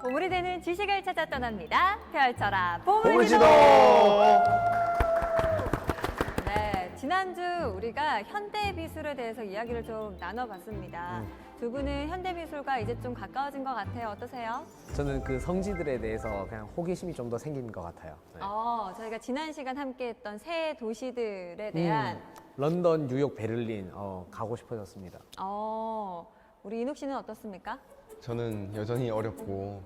보물이 되는 지식을 찾아 떠납니다. 펼쳐라 보물지도. 보물지도! 네, 지난주 우리가 현대미술에 대해서 이야기를 좀 나눠봤습니다. 두 분은 현대미술과 이제 좀 가까워진 것 같아요. 어떠세요? 저는 그 성지들에 대해서 그냥 호기심이 좀 더 생긴 것 같아요. 네. 저희가 지난 시간 함께했던 새 도시들에 대한 런던, 뉴욕, 베를린 가고 싶어졌습니다. 우리 인욱 씨는 어떻습니까? 저는 여전히 어렵고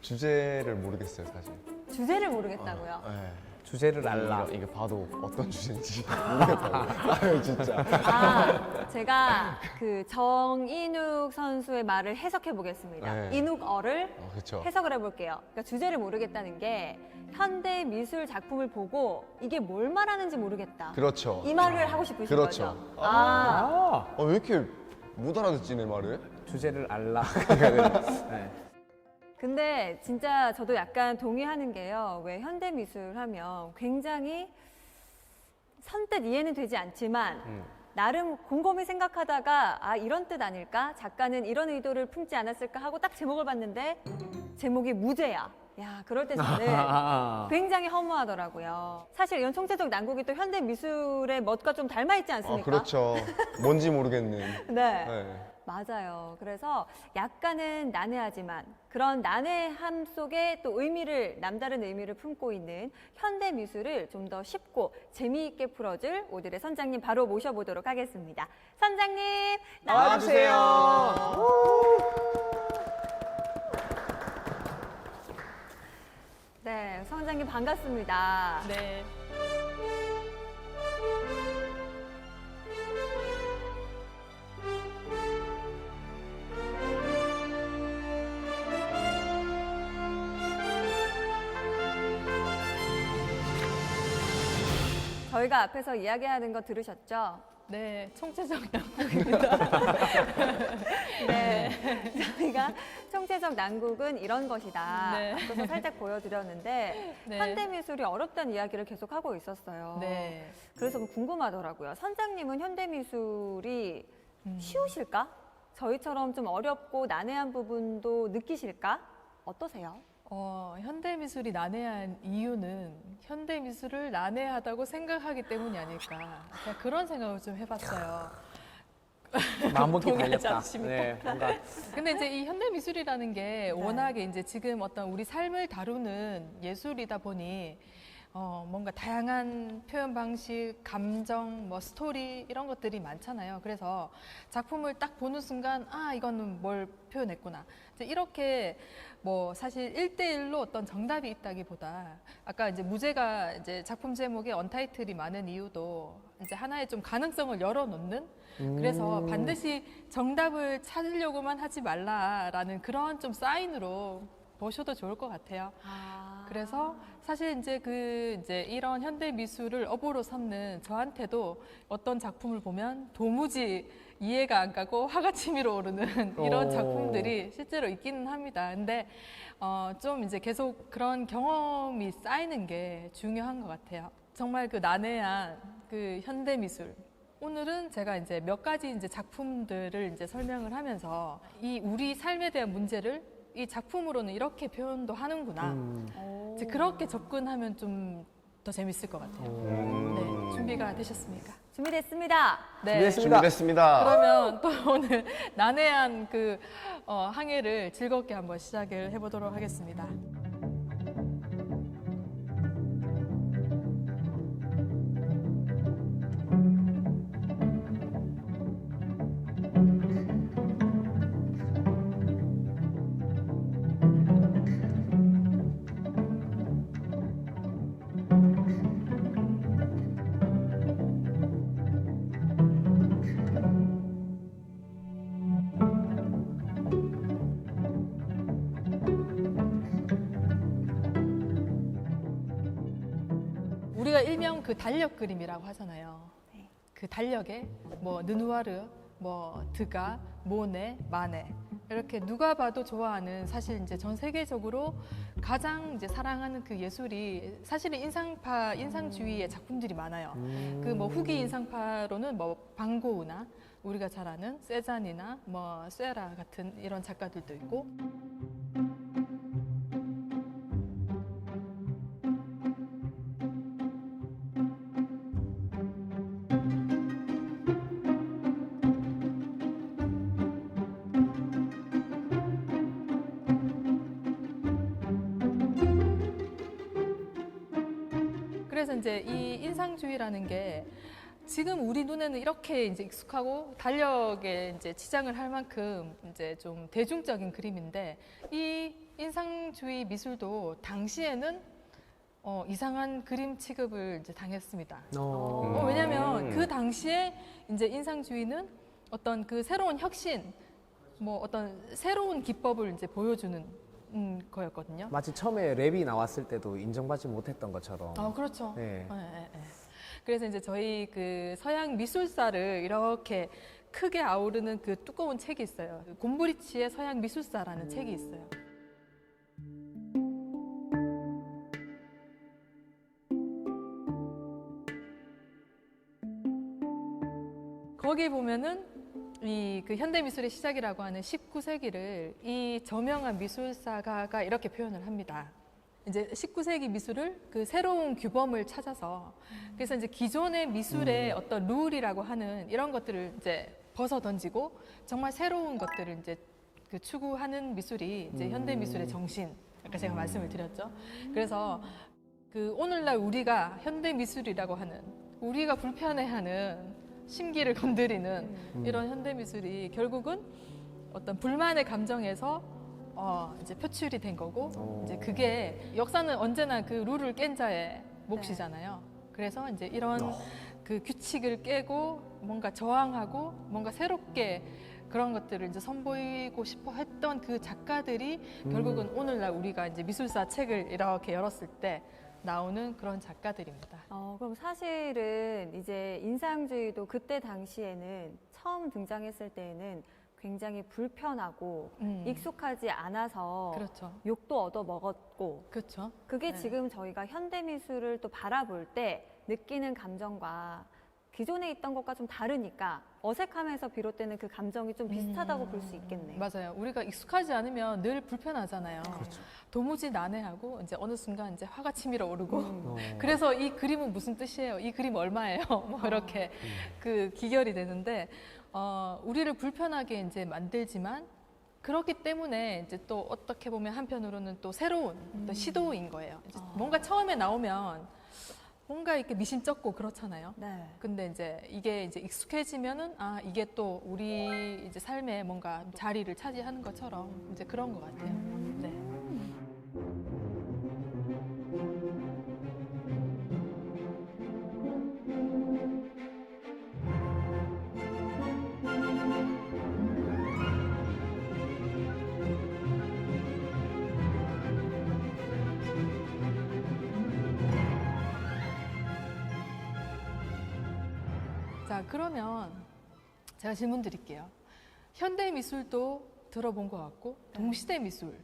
주제를 모르겠어요, 사실. 주제를 모르겠다고요? 네. 주제를 알라. 이게 봐도 어떤 주제인지 모르겠다고. 아유, 진짜. 제가 그 정인욱 선수의 말을 해석해 보겠습니다. 네. 인욱어를 그렇죠. 해석을 해볼게요. 그러니까 주제를 모르겠다는 게 현대 미술 작품을 보고 이게 뭘 말하는지 모르겠다. 그렇죠. 이 말을 하고 싶으신 그렇죠. 거죠. 왜 이렇게 못 알아듣지, 내 말을? 주제를 알라. 네. 근데 진짜 저도 약간 동의하는 게요. 왜 현대 미술 하면 굉장히 선뜻 이해는 되지 않지만 나름 곰곰이 생각하다가 이런 뜻 아닐까? 작가는 이런 의도를 품지 않았을까 하고 딱 제목을 봤는데 제목이 무죄야. 야, 그럴 때 저는 굉장히 허무하더라고요. 사실 이런 총체적 난국이 또 현대 미술의 멋과 좀 닮아 있지 않습니까? 그렇죠. 뭔지 모르겠는. 네. 네. 맞아요. 그래서 약간은 난해하지만 그런 난해함 속에 또 남다른 의미를 품고 있는 현대 미술을 좀 더 쉽고 재미있게 풀어줄 오늘의 선장님 바로 모셔보도록 하겠습니다. 선장님 나와주세요. 네, 선장님 반갑습니다. 네. 저희가 앞에서 이야기하는 거 들으셨죠? 네, 총체적 난국입니다. 네. 저희가 총체적 난국은 이런 것이다. 네. 앞서서 살짝 보여드렸는데 네. 현대미술이 어렵다는 이야기를 계속 하고 있었어요. 네. 그래서 궁금하더라고요. 선장님은 현대미술이 쉬우실까? 저희처럼 좀 어렵고 난해한 부분도 느끼실까? 어떠세요? 현대미술이 난해한 이유는 현대미술을 난해하다고 생각하기 때문이 아닐까. 그냥 그런 생각을 좀 해봤어요. 마음먹기 동의하지 달렸다. 않으십니까? 네, 뭔가 근데 이제 이 현대미술이라는 게 워낙에 이제 지금 어떤 우리 삶을 다루는 예술이다 보니 뭔가 다양한 표현 방식, 감정, 뭐 스토리 이런 것들이 많잖아요. 그래서 작품을 딱 보는 순간 이거는 뭘 표현했구나. 이제 이렇게 뭐 사실 1대1로 어떤 정답이 있다기보다 아까 이제 무제가 이제 작품 제목에 언타이틀이 많은 이유도 이제 하나의 좀 가능성을 열어놓는 그래서 반드시 정답을 찾으려고만 하지 말라라는 그런 좀 사인으로 보셔도 좋을 것 같아요. 그래서 사실 이제 이런 현대 미술을 업으로 삼는 저한테도 어떤 작품을 보면 도무지 이해가 안 가고 화가 치밀어 오르는 이런 작품들이 실제로 있기는 합니다. 근데 좀 이제 계속 그런 경험이 쌓이는 게 중요한 것 같아요. 정말 그 난해한 그 현대 미술. 오늘은 제가 이제 몇 가지 이제 작품들을 이제 설명을 하면서 이 우리 삶에 대한 문제를 이 작품으로는 이렇게 표현도 하는구나. 이제 그렇게 접근하면 좀 더 재밌을 것 같아요. 네, 준비가 되셨습니까? 준비됐습니다. 네. 준비됐습니다. 그러면 또 오늘 난해한 그 항해를 즐겁게 한번 시작을 해보도록 하겠습니다. 우리가 일명 그 달력 그림이라고 하잖아요. 그 달력에 뭐 르누아르, 뭐 드가, 모네, 마네 이렇게 누가 봐도 좋아하는 사실 이제 전 세계적으로 가장 이제 사랑하는 그 예술이 사실은 인상주의의 작품들이 많아요. 그 뭐 후기 인상파로는 뭐 방고우나 우리가 잘 아는 세잔이나 뭐 쇠라 같은 이런 작가들도 있고. 그래서 이제 이 인상주의라는 게 지금 우리 눈에는 이렇게 이제 익숙하고 달력에 이제 치장을 할 만큼 이제 좀 대중적인 그림인데 이 인상주의 미술도 당시에는 이상한 그림 취급을 이제 당했습니다. 왜냐하면 그 당시에 이제 인상주의는 어떤 그 새로운 혁신, 뭐 어떤 새로운 기법을 이제 보여주는 거였거든요. 마치 처음에 랩이 나왔을 때도 인정받지 못했던 것처럼. 그렇죠. 네. 그래서 이제 저희 그 서양 미술사를 이렇게 크게 아우르는 그 두꺼운 책이 있어요. 곰브리치의 서양 미술사라는 책이 있어요. 거기 보면은 이 그 현대 미술의 시작이라고 하는 19세기를 이 저명한 미술사가가 이렇게 표현을 합니다. 이제 19세기 미술을 그 새로운 규범을 찾아서 그래서 이제 기존의 미술의 어떤 룰이라고 하는 이런 것들을 이제 벗어 던지고 정말 새로운 것들을 이제 그 추구하는 미술이 이제 현대 미술의 정신. 아까 제가 말씀을 드렸죠. 그래서 그 오늘날 우리가 현대 미술이라고 하는 우리가 불편해하는 심기를 건드리는 이런 현대 미술이 결국은 어떤 불만의 감정에서 이제 표출이 된 거고 이제 그게 역사는 언제나 그 룰을 깬 자의 몫이잖아요. 그래서 이제 이런 그 규칙을 깨고 뭔가 저항하고 뭔가 새롭게 그런 것들을 이제 선보이고 싶어 했던 그 작가들이 결국은 오늘날 우리가 이제 미술사 책을 이렇게 열었을 때 나오는 그런 작가들입니다. 그럼 사실은 이제 인상주의도 그때 당시에는 처음 등장했을 때에는 굉장히 불편하고 익숙하지 않아서 그렇죠. 욕도 얻어 먹었고 그렇죠. 그게 네. 지금 저희가 현대미술을 또 바라볼 때 느끼는 감정과 기존에 있던 것과 좀 다르니까 어색함에서 비롯되는 그 감정이 좀 비슷하다고 볼 수 있겠네요. 맞아요. 우리가 익숙하지 않으면 늘 불편하잖아요. 도무지 난해하고 이제 어느 순간 이제 화가 치밀어 오르고 그래서 이 그림은 무슨 뜻이에요? 이 그림 얼마예요? 뭐 이렇게 그 기결이 되는데 우리를 불편하게 이제 만들지만 그렇기 때문에 이제 또 어떻게 보면 한편으로는 또 새로운 또 시도인 거예요. 이제 뭔가 처음에 나오면 뭔가 이렇게 미심쩍고 그렇잖아요. 네. 근데 이제 이게 이제 익숙해지면은 이게 또 우리 이제 삶에 뭔가 자리를 차지하는 것처럼 이제 그런 것 같아요. 네. 자, 그러면 제가 질문 드릴게요. 현대 미술도 들어본 것 같고 동시대 미술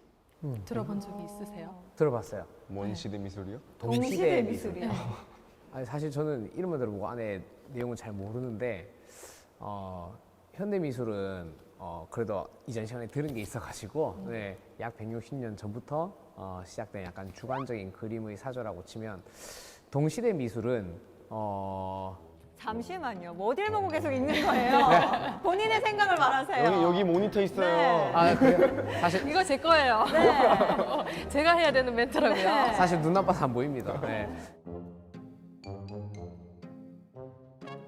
들어본 적이 있으세요? 들어봤어요. 뭔 시대 미술이요? 동시대 미술. 미술이요. 아니, 사실 저는 이름만 들어보고 안에 내용은 잘 모르는데 현대 미술은 그래도 이전 시간에 들은 게 있어가지고 네, 약 160년 전부터 시작된 약간 주관적인 그림의 사조라고 치면 동시대 미술은 잠시만요. 뭐 어딜 보고 계속 읽는 거예요? 본인의 생각을 말하세요. 여기 모니터 있어요. 네. 아 그래요? 사실 이거 제 거예요. 네. 제가 해야 되는 멘트라고요. 사실 눈 나빠서 안 보입니다. 네.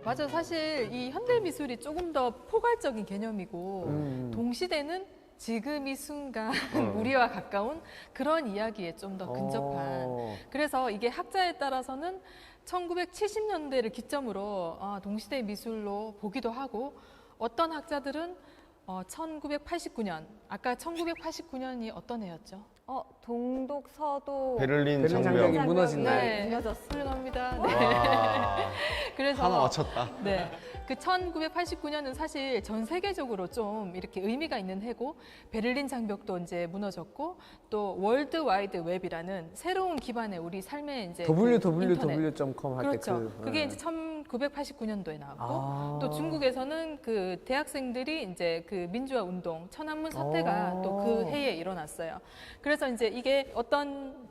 맞아요. 사실 이 현대 미술이 조금 더 포괄적인 개념이고 동시대는 지금 이 순간 우리와 가까운 그런 이야기에 좀 더 근접한. 그래서 이게 학자에 따라서는 1970년대를 기점으로 동시대 미술로 보기도 하고 어떤 학자들은 1989년, 아까 1989년이 어떤 해였죠? 동독 서도 베를린 베를린 장벽. 장벽이 무너진 날. 네, 무너졌어요. 훌륭합니다. 네. 와, 그래서 하나 맞췄다. 네. 그 1989년은 사실 전 세계적으로 좀 이렇게 의미가 있는 해고 베를린 장벽도 이제 무너졌고 또 월드 와이드 웹이라는 새로운 기반의 우리 삶의 이제 www.com 할 때 그렇죠. 그게 이제 1989년도에 나왔고 아. 또 중국에서는 그 대학생들이 이제 그 민주화 운동 천안문 사태가 또 그 해에 일어났어요. 그래서 이제 이게 어떤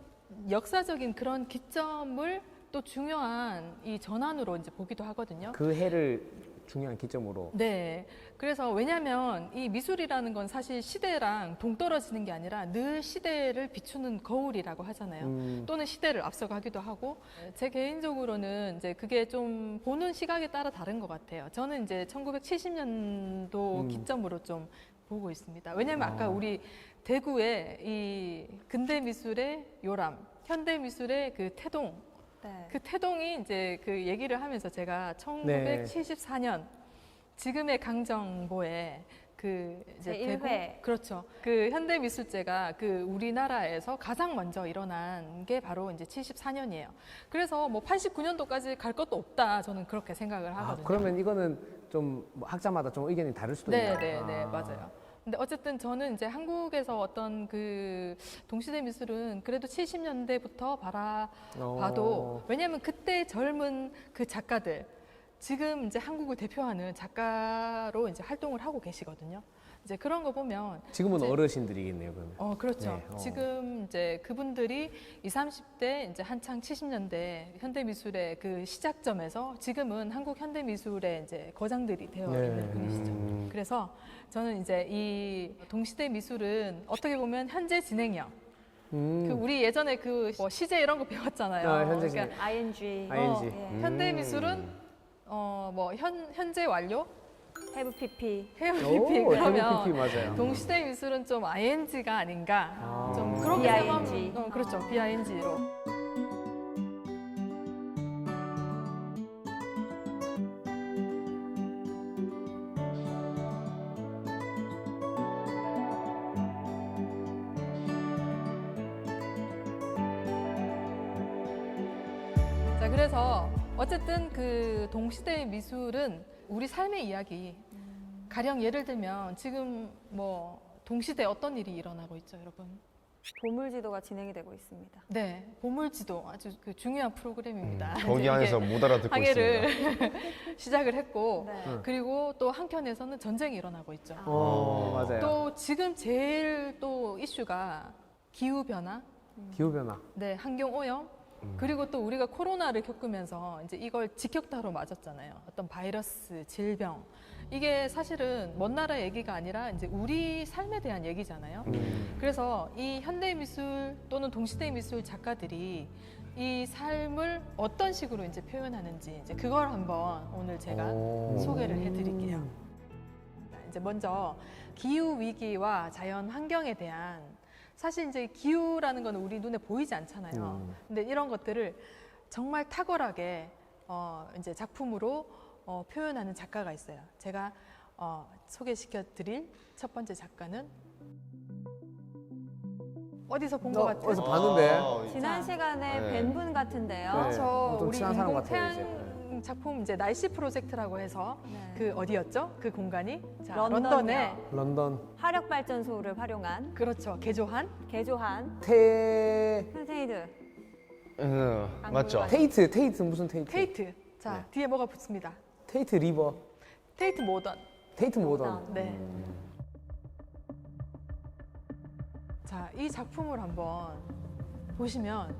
역사적인 그런 기점을 또 중요한 이 전환으로 이제 보기도 하거든요. 그 해를 중요한 기점으로. 네. 그래서 왜냐하면 이 미술이라는 건 사실 시대랑 동떨어지는 게 아니라 늘 시대를 비추는 거울이라고 하잖아요. 또는 시대를 앞서가기도 하고. 제 개인적으로는 이제 그게 좀 보는 시각에 따라 다른 것 같아요. 저는 이제 1970년도 기점으로 좀 보고 있습니다. 왜냐하면 아까 우리 대구의 이 근대 미술의 요람, 현대 미술의 그 태동, 네. 그 태동이 이제 그 얘기를 하면서 제가 네. 1974년 지금의 강정보에 그 이제 제1회. 대구, 그렇죠. 그 현대미술제가 그 우리나라에서 가장 먼저 일어난 게 바로 이제 74년이에요. 그래서 뭐 89년도까지 갈 것도 없다. 저는 그렇게 생각을 하거든요. 그러면 이거는 좀뭐 학자마다 좀 의견이 다를 수도 네, 있나요? 네, 네, 맞아요. 근데 어쨌든 저는 이제 한국에서 어떤 그 동시대 미술은 그래도 70년대부터 바라봐도 왜냐하면 그때 젊은 그 작가들 지금 이제 한국을 대표하는 작가로 이제 활동을 하고 계시거든요. 이제 그런 거 보면 지금은 이제 어르신들이겠네요, 그러면. 그렇죠. 네, 지금 이제 그분들이 20, 30대 이제 한창 70년대 현대미술의 그 시작점에서 지금은 한국 현대미술의 이제 거장들이 되어 네. 있는 분이시죠. 그래서 저는 이제 이 동시대 미술은 어떻게 보면 현재 진행형. 그 우리 예전에 그 뭐 시제 이런 거 배웠잖아요. 현재 진행. ing. ING. 예. 현대미술은 뭐 현재 완료, have pp. 헤어 오, PP 그러면 PP 맞아요. 동시대 미술은 좀 ing가 아닌가 좀 그렇게 BING. 생각하면 그렇죠 BING로 자 그래서 어쨌든 그 동시대 미술은 우리 삶의 이야기 가령 예를 들면 지금 뭐 동시대 어떤 일이 일어나고 있죠, 여러분? 보물지도가 진행이 되고 있습니다. 네, 보물지도 아주 그 중요한 프로그램입니다. 거기 이제 안에서 이게 못 알아듣고 항해를 있습니다. 시작을 했고 네. 그리고 또 한켠에서는 전쟁이 일어나고 있죠. 맞아요. 또 지금 제일 또 이슈가 기후 변화, 기후변화. 네, 환경 오염. 그리고 또 우리가 코로나를 겪으면서 이제 이걸 직격타로 맞았잖아요. 어떤 바이러스, 질병. 이게 사실은 먼 나라 얘기가 아니라 이제 우리 삶에 대한 얘기잖아요. 그래서 이 현대 미술 또는 동시대 미술 작가들이 이 삶을 어떤 식으로 이제 표현하는지 이제 그걸 한번 오늘 제가 소개를 해드릴게요. 이제 먼저 기후 위기와 자연 환경에 대한 사실 이제 기후라는 건 우리 눈에 보이지 않잖아요. 근데 이런 것들을 정말 탁월하게 이제 작품으로 표현하는 작가가 있어요. 제가 소개시켜드릴 첫 번째 작가는 어디서 본 것 같아요? 어디서 봤는데. 지난 시간에 네. 뵌 분 같은데요. 네. 그렇죠. 엄청 우리 친한 사람 인공 같아요, 태양 작품 이제 날씨 프로젝트라고 해서 네. 그 어디였죠? 그 공간이 자, 런던이요. 런던에 런던. 화력발전소를 활용한 그렇죠 개조한 개조한 테이트. 맞죠? 테이트 무슨 테이트? 테이트. 자 네. 뒤에 뭐가 붙습니다. 테이트 리버. 테이트 모던. 테이트 모던. 네. 자, 이 작품을 한번 보시면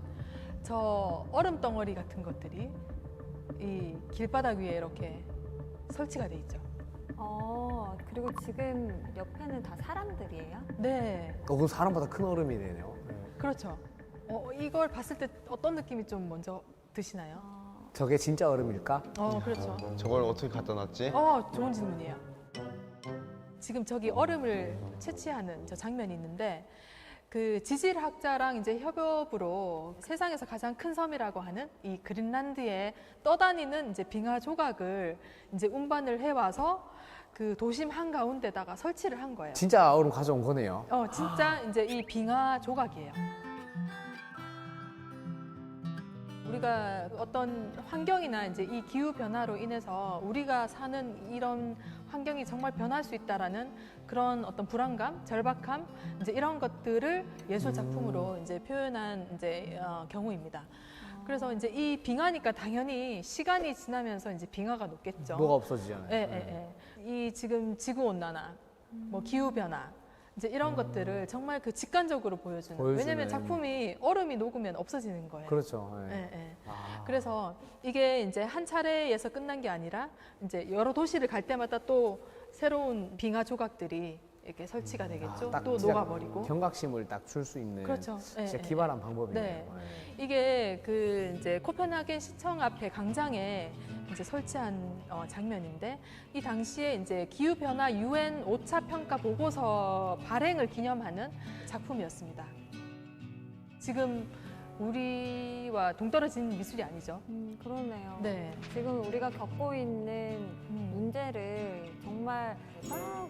저 얼음 덩어리 같은 것들이 이 길바닥 위에 이렇게 설치가 돼 있죠. 그리고 지금 옆에는 다 사람들이에요. 네, 그럼 사람보다 큰 얼음이네요. 그렇죠. 이걸 봤을 때 어떤 느낌이 좀 먼저 드시나요? 저게 진짜 얼음일까? 그렇죠. 저걸 어떻게 갖다 놨지? 좋은 질문이에요. 지금 저기 얼음을 채취하는 저 장면이 있는데 그 지질학자랑 이제 협업으로 세상에서 가장 큰 섬이라고 하는 이 그린란드에 떠다니는 이제 빙하 조각을 이제 운반을 해와서 그 도심 한가운데다가 설치를 한 거예요. 진짜 얼음 가져온 거네요. 진짜 이제 이 빙하 조각이에요. 우리가 어떤 환경이나 이제 이 기후 변화로 인해서 우리가 사는 이런 환경이 정말 변할 수 있다라는 그런 어떤 불안감, 절박함, 이제 이런 것들을 예술 작품으로 이제 표현한 이제 경우입니다. 그래서 이제 이 빙하니까 당연히 시간이 지나면서 이제 빙하가 녹겠죠. 뭐가 없어지잖아요. 예, 예, 예. 이 지금 지구 온난화, 뭐 기후 변화 이제 이런 것들을 정말 그 직관적으로 보여주는. 보여주는. 왜냐면 작품이 얼음이 녹으면 없어지는 거예요. 그렇죠. 예. 예, 예. 아. 그래서 이게 이제 한 차례에서 끝난 게 아니라 이제 여러 도시를 갈 때마다 또 새로운 빙하 조각들이 이렇게 설치가 되겠죠. 딱 또 진짜 녹아버리고. 경각심을 딱 줄 수 있는 그렇죠. 예, 진짜 예. 기발한 방법이네요. 네. 예. 이게 그 이제 코펜하겐 시청 앞에 광장에 이제 설치한 장면인데 이 당시에 이제 기후 변화 UN 5차 평가 보고서 발행을 기념하는 작품이었습니다. 지금 우리와 동떨어진 미술이 아니죠. 그러네요. 네. 지금 우리가 겪고 있는 음. 문제를 정말 막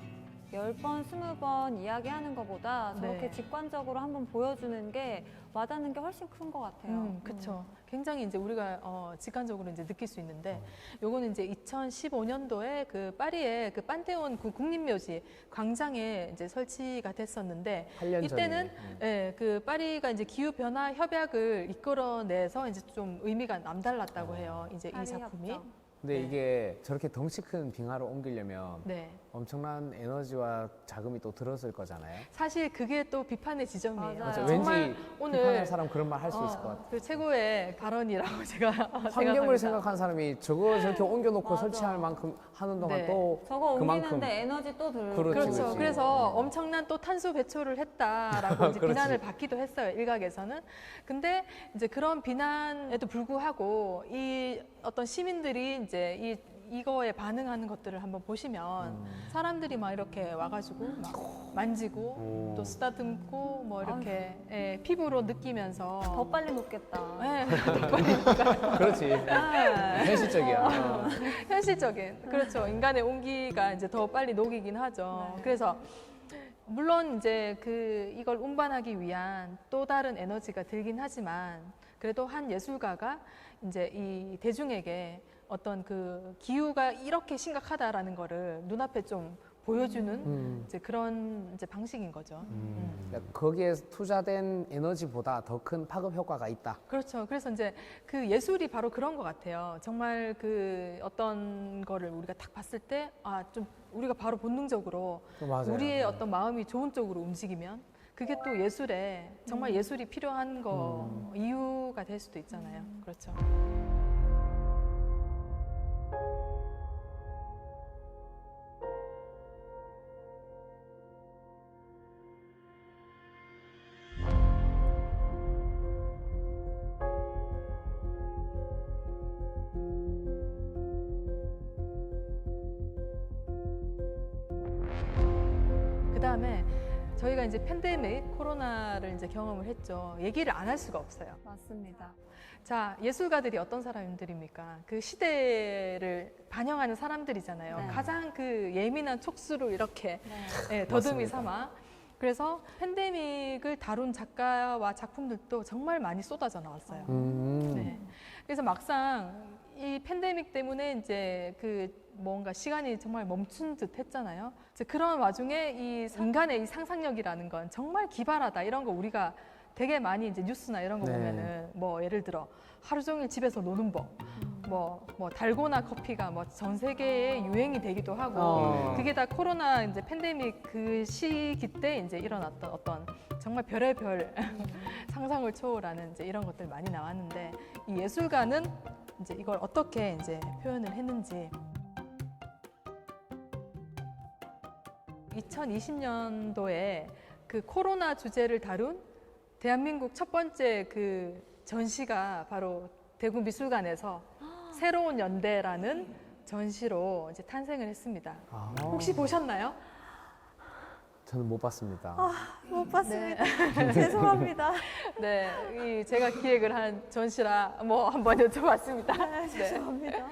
10번, 20번 이야기하는 것보다 저렇게 네. 직관적으로 한번 보여주는 게 와닿는 게 훨씬 큰 것 같아요. 그렇죠. 굉장히 이제 우리가 직관적으로 이제 느낄 수 있는데, 요거는 이제 2015년도에 그 파리의 그 판테온 그 국립묘지 광장에 이제 설치가 됐었는데, 8년 이때는 전이네. 예, 그 파리가 이제 기후 변화 협약을 이끌어내서 이제 좀 의미가 남달랐다고 해요. 이제 이 파리 작품이. 협정. 근데 네. 이게 저렇게 덩치 큰 빙하로 옮기려면 네. 엄청난 에너지와 자금이 또 들었을 거잖아요. 사실 그게 또 비판의 지점이에요. 맞아요. 맞아. 정말 왠지 오늘 비판하는 사람 그런 말 할 수 있을 것 같아요. 그 최고의 발언이라고 제가 환경을 생각합니다. 생각하는 사람이 저거 저렇게 옮겨놓고 맞아. 설치할 만큼 하는 동안 네. 또 저거 그만큼 옮기는데 에너지 또 들고. 그렇지, 그렇죠. 그렇지. 그래서 엄청난 또 탄소 배출을 했다라고 이제 그렇지. 비난을 받기도 했어요. 일각에서는. 근데 이제 그런 비난에도 불구하고 이 어떤 시민들이 이제 이거에 반응하는 것들을 한번 보시면 사람들이 막 이렇게 와가지고 막 만지고 또 쓰다듬고 뭐 이렇게 예, 피부로 느끼면서 더 빨리 녹겠다. 예, 그렇지. 아, 현실적이야. 현실적인 그렇죠. 인간의 온기가 이제 더 빨리 녹이긴 하죠. 네. 그래서 물론 이제 이걸 운반하기 위한 또 다른 에너지가 들긴 하지만 그래도 한 예술가가 이제 이 대중에게 어떤 그 기후가 이렇게 심각하다라는 거를 눈앞에 좀 보여주는 이제 그런 이제 방식인 거죠. 그러니까 거기에 투자된 에너지보다 더 큰 파급 효과가 있다. 그렇죠. 그래서 이제 그 예술이 바로 그런 것 같아요. 정말 그 어떤 거를 우리가 딱 봤을 때, 아, 좀 우리가 바로 본능적으로 맞아요. 우리의 어떤 마음이 좋은 쪽으로 움직이면 그게 또 예술에 정말 예술이 필요한 거 이유가 될 수도 있잖아요. 그렇죠. 그다음에 저희가 이제 팬데믹 코로나를 이제 경험을 했죠. 얘기를 안 할 수가 없어요. 맞습니다. 자, 예술가들이 어떤 사람들입니까? 그 시대를 반영하는 사람들이잖아요. 네. 가장 그 예민한 촉수로 이렇게 네. 예, 더듬이 맞습니다. 삼아. 그래서 팬데믹을 다룬 작가와 작품들도 정말 많이 쏟아져 나왔어요. 네. 그래서 막상 이 팬데믹 때문에 이제 그 뭔가 시간이 정말 멈춘 듯 했잖아요. 이제 그런 와중에 이 인간의 이 상상력이라는 건 정말 기발하다. 이런 거 우리가 되게 많이 이제 뉴스나 이런 거 네. 보면은 뭐 예를 들어 하루 종일 집에서 노는 법, 뭐 달고나 커피가 뭐 전 세계에 유행이 되기도 하고 그게 다 코로나 이제 팬데믹 그 시기 때 이제 일어났던 어떤 정말 별의 별 상상을 초월하는 이제 이런 것들 많이 나왔는데 이 예술가는 이제 이걸 어떻게 이제 표현을 했는지 2020년도에 그 코로나 주제를 다룬 대한민국 첫 번째 그 전시가 바로 대구미술관에서 새로운 연대라는 전시로 이제 탄생을 했습니다. 혹시 보셨나요? 저는 못 봤습니다. 못 봤습니다. 죄송합니다. 네, 제가 기획을 한 전시라 뭐 한번 여쭤봤습니다. 네. 죄송합니다.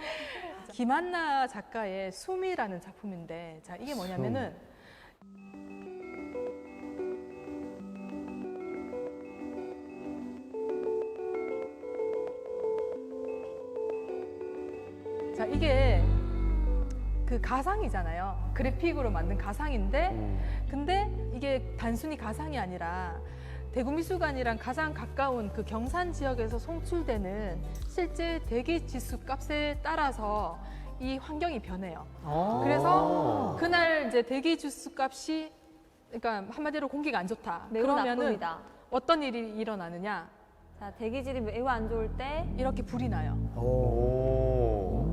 김한나 작가의 숨이라는 작품인데, 자 이게 뭐냐면은 자 이게 그 가상이잖아요. 그래픽으로 만든 가상인데, 근데 이게 단순히 가상이 아니라 대구미술관이랑 가장 가까운 그 경산 지역에서 송출되는 실제 대기 지수 값에 따라서 이 환경이 변해요. 그래서 그날 이제 대기 지수 값이 그러니까 한마디로 공기가 안 좋다. 매우 그러면은 나쁩니다. 어떤 일이 일어나느냐? 자, 대기질이 매우 안 좋을 때 이렇게 불이 나요. 오.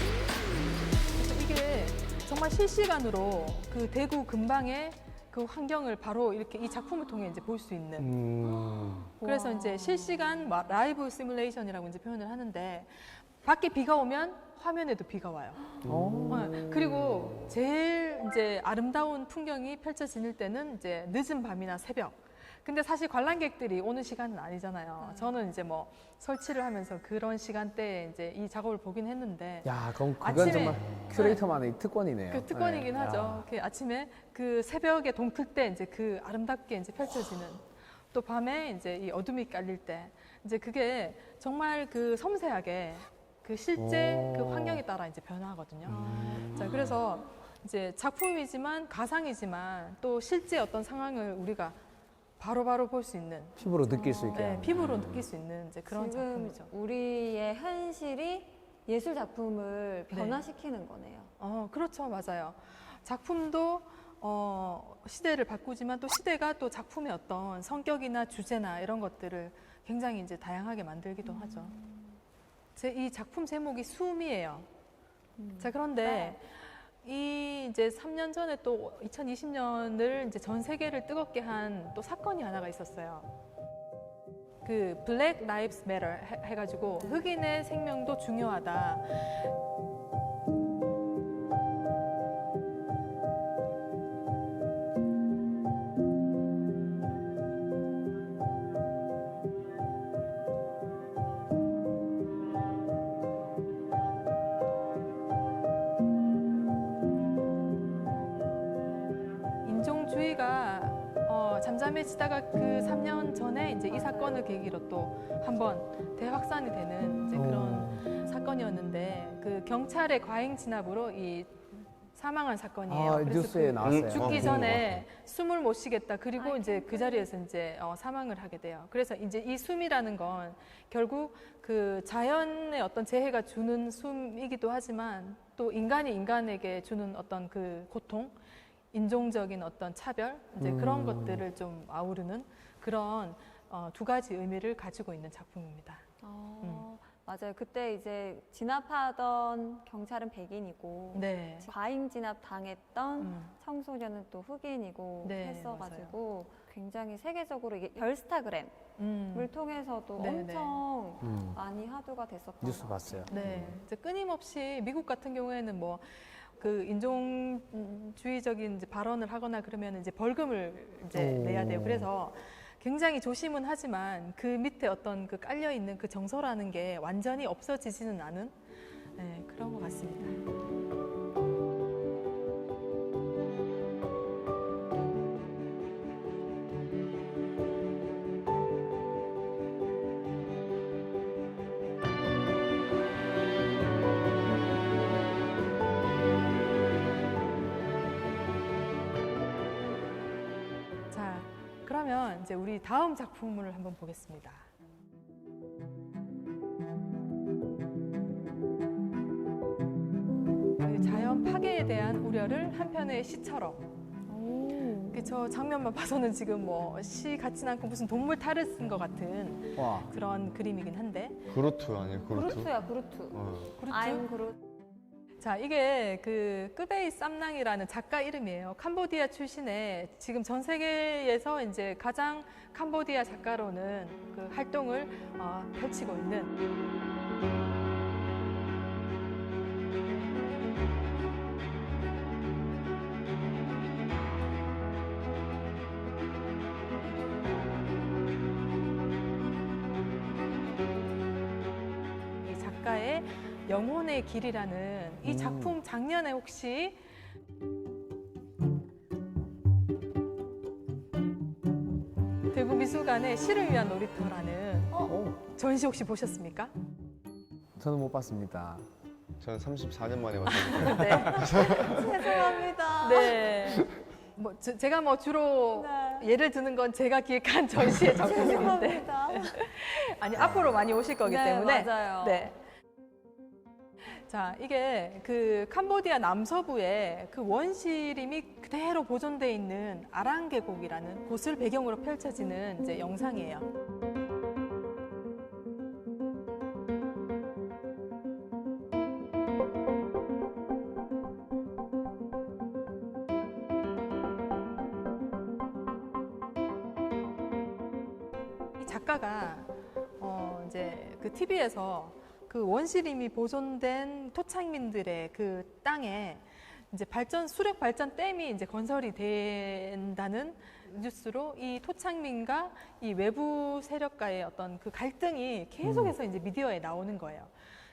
그래서 이게 정말 실시간으로 그 대구 근방의 그 환경을 바로 이렇게 이 작품을 통해 이제 볼 수 있는. 그래서 우와. 이제 실시간 라이브 시뮬레이션이라고 이제 표현을 하는데 밖에 비가 오면 화면에도 비가 와요. 그리고 제일 이제 아름다운 풍경이 펼쳐질 때는 이제 늦은 밤이나 새벽. 근데 사실 관람객들이 오는 시간은 아니잖아요. 저는 이제 뭐 설치를 하면서 그런 시간대에 이제 이 작업을 보긴 했는데 야, 그건 아침에- 정말 큐레이터만의 특권이네요. 그 특권이긴 네. 하죠. 야. 그 아침에 그 새벽에 동틀 때 이제 그 아름답게 이제 펼쳐지는 또 밤에 이제 이 어둠이 깔릴 때 이제 그게 정말 그 섬세하게 그 실제 오. 그 환경에 따라 이제 변화하거든요. 자, 그래서 이제 작품이지만 가상이지만 또 실제 어떤 상황을 우리가 바로바로 볼 수 있는 피부로 느낄 수 있게. 네, 하는. 피부로 느낄 수 있는 이제 그런 지금 작품이죠. 우리의 현실이 예술 작품을 변화시키는 거네요. 그렇죠. 맞아요. 작품도 시대를 바꾸지만 또 시대가 또 작품의 어떤 성격이나 주제나 이런 것들을 굉장히 이제 다양하게 만들기도 하죠. 이 작품 제목이 숨이에요. 자, 그런데 이 이제 3년 전에 또 2020년을 이제 전 세계를 뜨겁게 한 또 사건이 하나가 있었어요. 그 Black Lives Matter 해가지고 흑인의 생명도 중요하다. 인종주의가 잠잠해지다가 그 3년 전에 이제 이 사건을 계기로 또 한번 대확산이 되는 이제 그런 사건이었는데 그 경찰의 과잉 진압으로 이 사망한 사건이에요. 아, 그래서 뉴스에 그 나왔어요. 죽기 어, 전에 숨을 못 쉬겠다. 그리고 아, 이제 그 자리에서 이제 사망을 하게 돼요. 그래서 이제 이 숨이라는 건 결국 그 자연의 어떤 재해가 주는 숨이기도 하지만 또 인간이 인간에게 주는 어떤 그 고통, 인종적인 어떤 차별, 이제 그런 것들을 좀 아우르는 그런 두 가지 의미를 가지고 있는 작품입니다. 맞아요. 그때 이제 진압하던 경찰은 백인이고 네. 과잉 진압 당했던 청소년은 또 흑인이고 네, 했어가지고 굉장히 세계적으로 이게 별스타그램을 통해서도 네, 엄청 많이 화두가 됐었던 뉴스 것 봤어요. 네, 이제 끊임없이 미국 같은 경우에는 뭐 그 인종주의적인 이제 발언을 하거나 그러면 이제 벌금을 이제 오. 내야 돼요. 그래서 굉장히 조심은 하지만 그 밑에 어떤 그 깔려 있는 그 정서라는 게 완전히 없어지지는 않은 그런 것 같습니다. 자, 그러면 이제 우리 다음 작품을 한번 보겠습니다. 그 자연 파괴에 대한 우려를 한 편의 시처럼. 저 장면만 봐서는 지금 뭐 시 같진 않고 무슨 동물 탈을 쓴 것 같은 와. 그런 그림이긴 한데. 그루트 아니에요? 그루트? 그루트야, 그루트. 그루트? I'm 그루트. 자, 이게 그 끄베이 쌈낭이라는 작가 이름이에요. 캄보디아 출신의 지금 전 세계에서 이제 가장 캄보디아 작가로는 그 활동을 펼치고 있는. 이 작가의 영혼의 길이라는 이 작품 작년에 혹시 대구미술관의 시를 위한 놀이터라는 전시 혹시 보셨습니까? 저는 못 봤습니다. 저는 34년 만에 봤어요. 네. 죄송합니다. 네. 뭐 제가 뭐 주로 네. 예를 드는 건 제가 기획한 전시의 작품들인데 죄송합니다. 아니 앞으로 많이 오실 거기 네, 때문에 맞아요. 네. 자, 이게 그 캄보디아 남서부에 그 원시림이 그대로 보존돼 있는 아랑 계곡이라는 곳을 배경으로 펼쳐지는 이제 영상이에요. 이 작가가 이제 그 TV에서 그 원시림이 보존된 토착민들의 그 땅에 이제 수력 발전 댐이 이제 건설이 된다는 뉴스로 이 토착민과 이 외부 세력과의 어떤 그 갈등이 계속해서 이제 미디어에 나오는 거예요.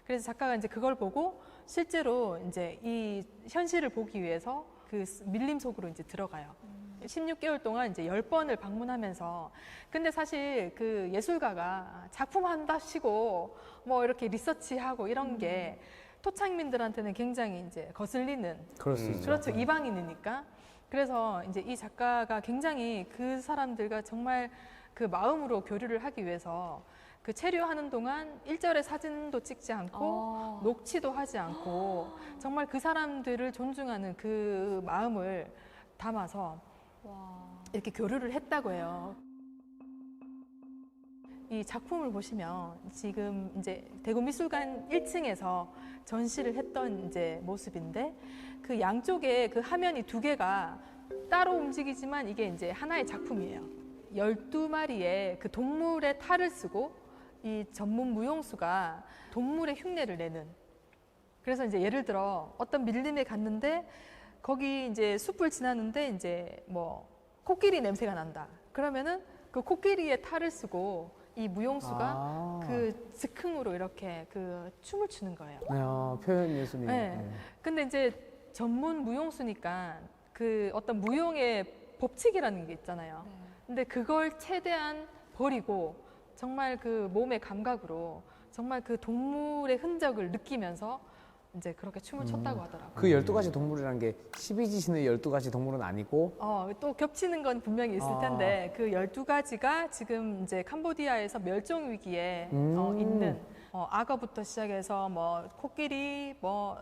그래서 작가가 이제 그걸 보고 실제로 이제 이 현실을 보기 위해서 그 밀림 속으로 이제 들어가요. 16개월 동안 이제 10번을 방문하면서 근데 사실 그 예술가가 작품 한다시고 뭐 이렇게 리서치하고 이런 게 토착민들한테는 굉장히 이제 거슬리는 그럴 수 있죠. 그렇죠. 이방인이니까. 그래서 이제 이 작가가 굉장히 그 사람들과 정말 그 마음으로 교류를 하기 위해서 그 체류하는 동안 일절의 사진도 찍지 않고 녹취도 하지 않고 정말 그 사람들을 존중하는 그 마음을 담아서 이렇게 교류를 했다고 해요. 이 작품을 보시면 지금 이제 대구미술관 1층에서 전시를 했던 이제 모습인데 그 양쪽에 그 화면이 두 개가 따로 움직이지만 이게 이제 하나의 작품이에요. 12마리의 그 동물의 탈을 쓰고 이 전문 무용수가 동물의 흉내를 내는. 그래서 이제 예를 들어 어떤 밀림에 갔는데 거기 이제 숲을 지나는데 이제 뭐 코끼리 냄새가 난다. 그러면은 그 코끼리의 탈을 쓰고 이 무용수가 그 즉흥으로 이렇게 그 춤을 추는 거예요. 표현 예술이. 네. 근데 이제 전문 무용수니까 그 어떤 무용의 법칙이라는 게 있잖아요. 근데 그걸 최대한 버리고 정말 그 몸의 감각으로 정말 그 동물의 흔적을 느끼면서 이제 그렇게 춤을 췄다고 하더라고요. 그 12가지 동물이라는 게 12지신의 12가지 동물은 아니고 또 겹치는 건 분명히 있을 텐데 그 12가지가 지금 이제 캄보디아에서 멸종 위기에 있는 악어부터 시작해서 뭐 코끼리 뭐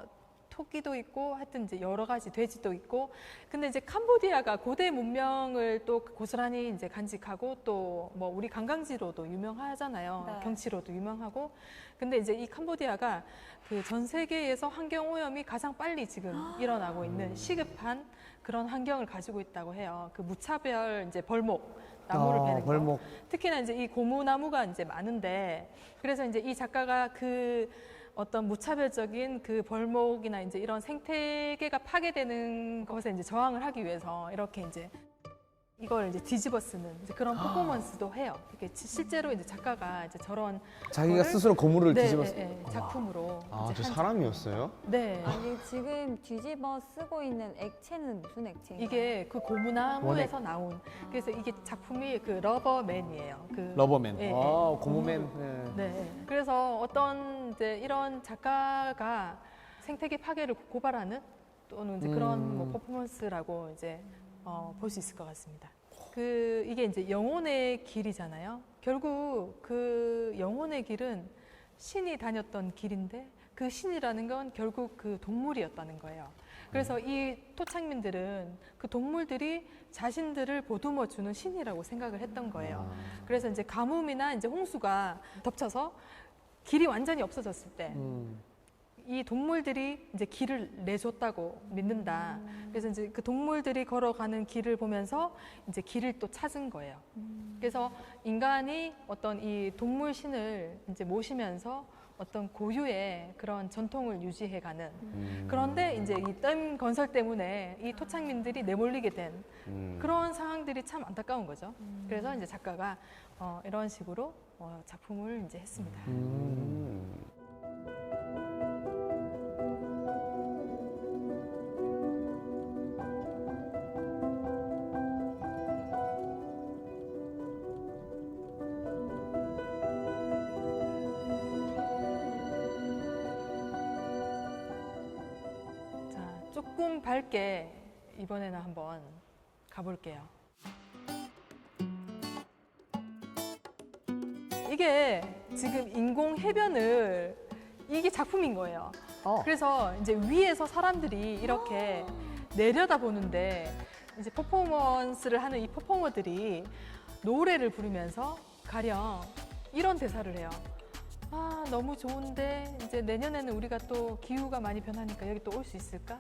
토끼도 있고 하여튼 이제 여러 가지 돼지도 있고 근데 이제 캄보디아가 고대 문명을 또 고스란히 이제 간직하고 또 뭐 우리 관광지로도 유명하잖아요. 네. 경치로도 유명하고 근데 이제 이 캄보디아가 그 전 세계에서 환경 오염이 가장 빨리 지금 일어나고 있는 시급한 그런 환경을 가지고 있다고 해요. 그 무차별 이제 벌목 나무를 베는 거. 벌목. 특히나 이제 이 고무나무가 이제 많은데 그래서 이제 이 작가가 그 어떤 무차별적인 그 벌목이나 이제 이런 생태계가 파괴되는 것에 이제 저항을 하기 위해서 이렇게 이제 이걸 이제 뒤집어 쓰는 이제 그런 퍼포먼스도 해요. 이게 실제로 이제 작가가 이제 저런 자기가 거를 스스로 고무를 네, 뒤집어서. 네, 네, 작품으로 아, 이제 저 한 사람이었어요? 네. 아니 지금 뒤집어 쓰고 있는 액체는 무슨 액체인가요? 이게 그 고무나무에서 나온 그래서 이게 작품이 그 러버맨이에요. 그 러버맨. 예, 예. 고무맨. 네. 네. 그래서 어떤 이제 이런 작가가 생태계 파괴를 고발하는 또는 이제 그런 뭐 퍼포먼스라고 이제 볼 수 있을 것 같습니다. 이게 이제 영혼의 길이잖아요. 결국 그 영혼의 길은 신이 다녔던 길인데 그 신이라는 건 결국 그 동물이었다는 거예요. 그래서 이 토착민들은 그 동물들이 자신들을 보듬어 주는 신이라고 생각을 했던 거예요. 그래서 이제 가뭄이나 이제 홍수가 덮쳐서 길이 완전히 없어졌을 때 이 동물들이 이제 길을 내줬다고 믿는다. 그래서 이제 그 동물들이 걸어가는 길을 보면서 이제 길을 또 찾은 거예요. 그래서 인간이 어떤 이 동물 신을 이제 모시면서 어떤 고유의 그런 전통을 유지해가는. 그런데 이제 이 댐 건설 때문에 이 토착민들이 내몰리게 된 그런 상황들이 참 안타까운 거죠. 그래서 이제 작가가 이런 식으로 작품을 이제 했습니다. 조금 밝게 이번에는 한번 가볼게요. 이게 지금 인공 해변을 이게 작품인 거예요. 그래서 이제 위에서 사람들이 이렇게 내려다 보는데 이제 퍼포먼스를 하는 이 퍼포머들이 노래를 부르면서 가령 이런 대사를 해요. 아, 너무 좋은데 이제 내년에는 우리가 또 기후가 많이 변하니까 여기 또 올 수 있을까?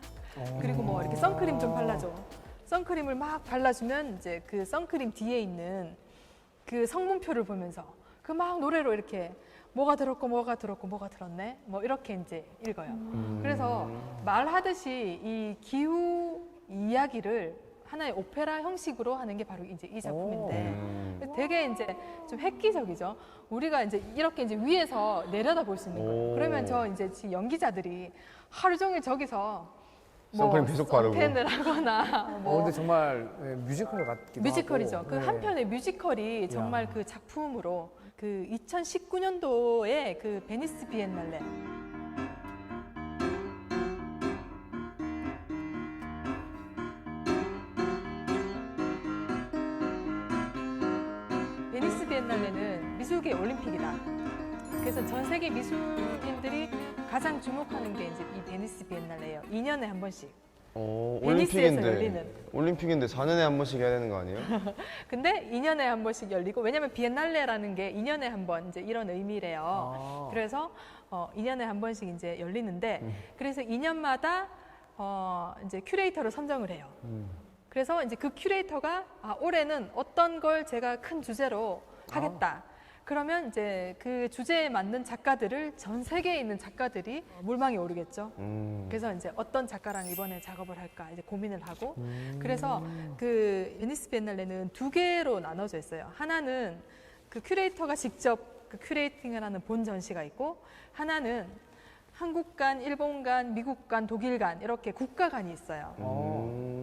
그리고 뭐 이렇게 선크림 좀 발라줘. 선크림을 막 발라주면 이제 그 선크림 뒤에 있는 그 성분표를 보면서 그 막 노래로 이렇게 뭐가 들었고 뭐가 들었고 뭐가 들었네 뭐 이렇게 이제 읽어요. 그래서 말하듯이 이 기후 이야기를 하나의 오페라 형식으로 하는 게 바로 이제 이 작품인데 되게 이제 좀 획기적이죠. 우리가 이제 이렇게 이제 위에서 내려다 볼 수 있는 거예요. 그러면 저 이제 지금 연기자들이 하루 종일 저기서 선크림 계속 바르고. 펜을 하거나 뭐 근데 정말 네, 뮤지컬 같기도 뮤지컬이죠. 하고. 그 네. 한편의 뮤지컬이 정말 야. 그 작품으로 그 2019년도에 그 베니스 비엔날레 베니스 비엔날레는 미술계 올림픽이다. 그래서 전 세계 미술인들이 가장 주목하는 게 이제 이 베니스 비엔날레예요. 2년에 한 번씩. 베니스에서 열리는. 올림픽인데 4년에 한 번씩 해야 되는 거 아니에요? 근데 2년에 한 번씩 열리고 왜냐면 비엔날레라는 게 2년에 한 번 이제 이런 의미래요. 그래서 2년에 한 번씩 이제 열리는데 그래서 2년마다 이제 큐레이터를 선정을 해요. 그래서 이제 그 큐레이터가 올해는 어떤 걸 제가 큰 주제로 하겠다. 그러면 이제 그 주제에 맞는 작가들을 전 세계에 있는 작가들이 물망에 오르겠죠. 그래서 이제 어떤 작가랑 이번에 작업을 할까 이제 고민을 하고 그래서 그 베니스 비엔날레는 두 개로 나눠져 있어요. 하나는 그 큐레이터가 직접 그 큐레이팅을 하는 본 전시가 있고 하나는 한국관, 일본관, 미국관, 독일관 이렇게 국가관이 있어요.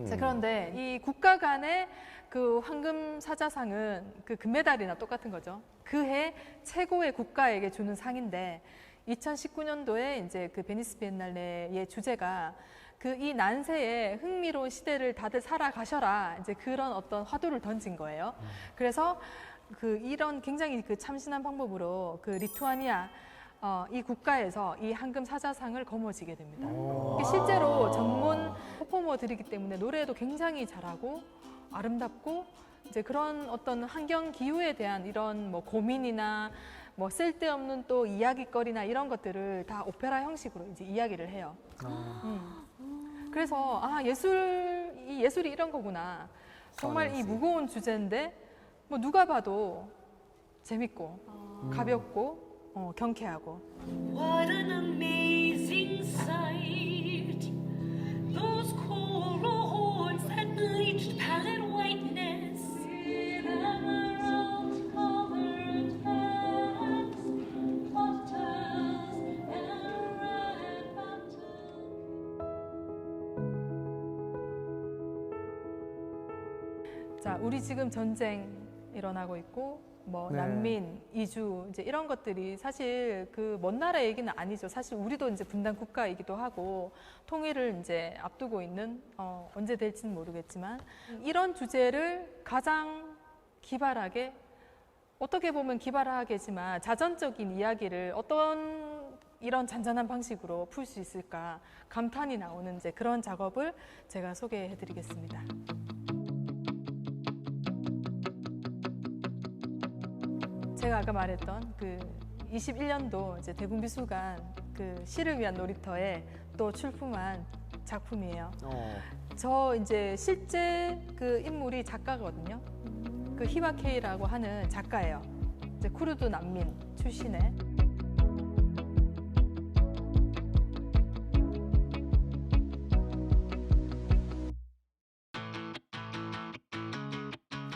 자, 그런데 이 국가관의 그 황금 사자상은 그 금메달이나 똑같은 거죠. 그해 최고의 국가에게 주는 상인데 2019년도에 이제 그 베니스 비엔날레의 주제가 그 이 난세에 흥미로운 시대를 다들 살아가셔라 이제 그런 어떤 화두를 던진 거예요. 그래서 그 이런 굉장히 그 참신한 방법으로 그 리투아니아 이 국가에서 이 황금 사자상을 거머쥐게 됩니다. 이게 실제로 전문 퍼포머들이기 때문에 노래도 굉장히 잘하고 아름답고 이제 그런 어떤 환경 기후에 대한 이런 뭐 고민이나 뭐 쓸데없는 또 이야기거리나 이런 것들을 다 오페라 형식으로 이제 이야기를 해요. 그래서 이 예술이 이런 거구나. 정말 이 무거운 주제인데 뭐 누가 봐도 재밌고 가볍고 경쾌하고. What an amazing sight! Those coral horns that bleached pallid whiteness, with emerald colored hands, bottles and red fountain. 자, 우리 지금 전쟁 일어나고 있고 뭐 네. 난민, 이주 이제 이런 것들이 사실 그 먼 나라 얘기는 아니죠. 사실 우리도 이제 분단 국가이기도 하고 통일을 이제 앞두고 있는 언제 될지는 모르겠지만 이런 주제를 가장 기발하게 어떻게 보면 기발하게지만 자전적인 이야기를 어떤 이런 잔잔한 방식으로 풀 수 있을까 감탄이 나오는 이제 그런 작업을 제가 소개해드리겠습니다. 제가 아까 말했던 그 21년도 이제 대국미술관 그 시를 위한 놀이터에 또 출품한 작품이에요. 저 이제 실제 그 인물이 작가거든요. 그 히바케이라고 하는 작가예요. 이제 쿠르드 난민 출신의.